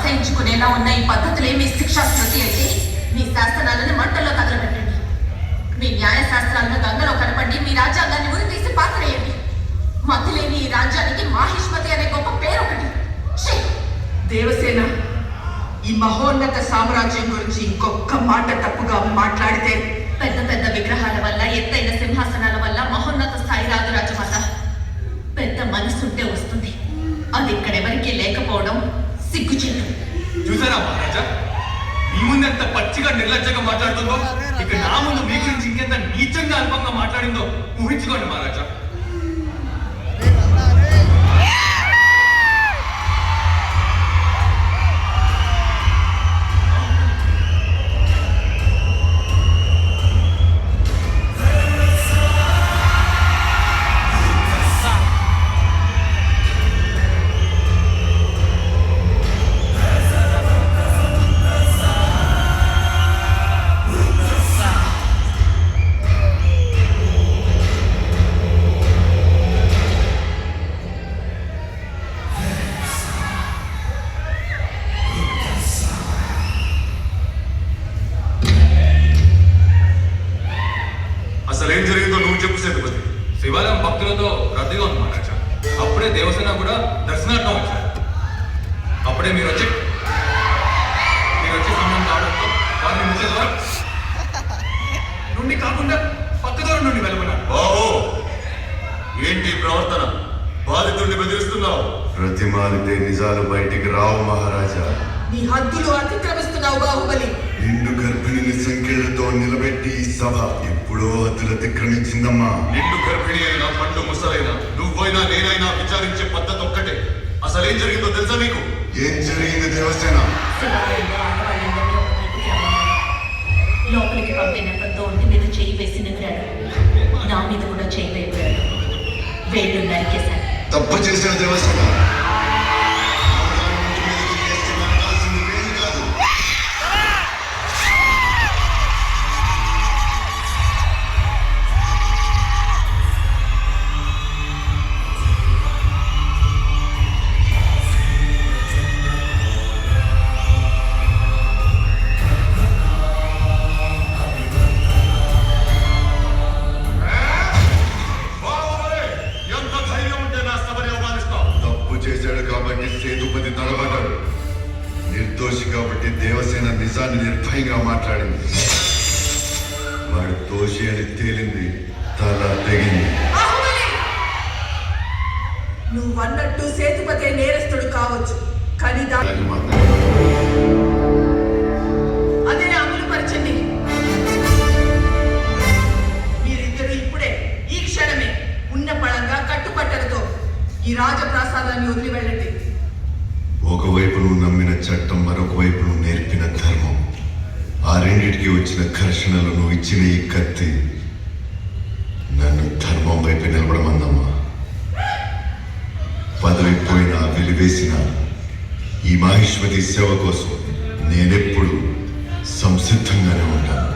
అసహించుకునేలా ఉన్న ఈ పద్ధతులే మీ శిక్షా స్మృతి అయితే మీ శాసనాలను మంటల్లో తగలబెట్టండి. మీ న్యాయ శాస్త్రాలను గంగలో కలపండి. మీ రాజ్యాంగాన్ని ఉరి తీసి పాతరేయండి. మతిలేని ఈ రాజ్యానికి మాహిష్మతి అనే గొప్ప పేరు ఒకటి. దేవసేన, ఈ మహోన్నత సామ్రాజ్యం గురించి ఇంకొక మాట తప్పుగా మాట్లాడితే పెద్ద పెద్ద విగ్రహాల వల్ల, ఎత్తైన సింహాసనాల వల్ల మహోన్నత స్థాయి రాదు రాజమాత. పెద్ద మనసుంటే వస్తుంది. అది ఇక్కడెవరికి లేకపోవడం సిగ్గుచేటు. చూసారా మహారాజా, మీ ముందు ఎంత పచ్చిగా నిర్లజ్జంగా మాట్లాడుతుందో, ఇక నా ముందు మీ గురించి ఇంకెంత నీచంగా అల్పంగా మాట్లాడిందో ఊహించుకోండి మహారాజా. అసలేం జరిగిందో నువ్వు చెప్పు సేతుపతి. శివాలయం భక్తులతో రద్దీగా ఉంది మహారాజా. అప్పుడే దేవసేన కూడా దర్శనార్థం వచ్చారు. అప్పుడే మీరు వచ్చి సమయం కావడంతో వారిని ముఖ్య ద్వారా నుండి కాకుండా పక్క దూరం నుండి వెళ్ళమన్నారు. బాబు, ఏంటి ప్రవర్తన? బాధితుడిని బెదిరిస్తున్నావు. ప్రతిమాలితే నిజాలు బయటికి రావు మహారాజా. నీ హద్దులు అతిక్రమిస్తున్నావు బాహుబలి. నిండు గర్భిణిని సంఖ్యలతో నిలబెట్టి ఈ సభ ఎప్పుడో హద్దులు అతిక్రమించిందమ్మా. నిండు గర్భిణి అయినా పండు ముసలైనా నువ్వైనా నేనైనా విచారించే పద్ధతి ఒక్కటే. అసలేం జరిగిందో తెలుసా నీకు? ఏం జరిగింది దేవసేన? శివాలయంలో ఆడవాళ్ళందరినీ ఒకవైపుకి రమ్మన్నారు. లోపలికి పంపినంతతో ఒంటి మీద చేయి వేసి నిమిరాడు. నా మీద కూడా చేయి వేయబడాడు. వేళ్ళు నరికేశాను. తప్పు చేసిన దేవసేన. సేతుపతి తడబడ్డాడు. నిర్దోషి కాబట్టి దేవసేన నిజాన్ని నిర్భయంగా మాట్లాడింది. వాడు దోషి అని తేలింది. తల తెగింది. నువ్వన్నట్టు సేతుపతి నేరస్తుడు కావచ్చు, కానీ అదే అమలుపరచండి. మీరిద్దరూ ఇప్పుడే ఈ క్షణమే ఉన్న పళంగా కట్టుబట్టలతో ఈ రాజప్రాసాదాన్ని వదిలి వెళ్ళండి. ఒకవైపు నువ్వు నమ్మిన చట్టం, మరొక వైపు నువ్వు నేర్పిన ధర్మం, ఆ రెండింటికి వచ్చిన ఘర్షణలు నువ్వు ఇచ్చిన ఈ కత్తి నన్ను ధర్మం వైపు నిలబడమందమ్మా. పదవి పోయినా వెలివేసిన ఈ మాహిష్మతి సేవ కోసం నేనెప్పుడు సంసిద్ధంగానే ఉంటాను.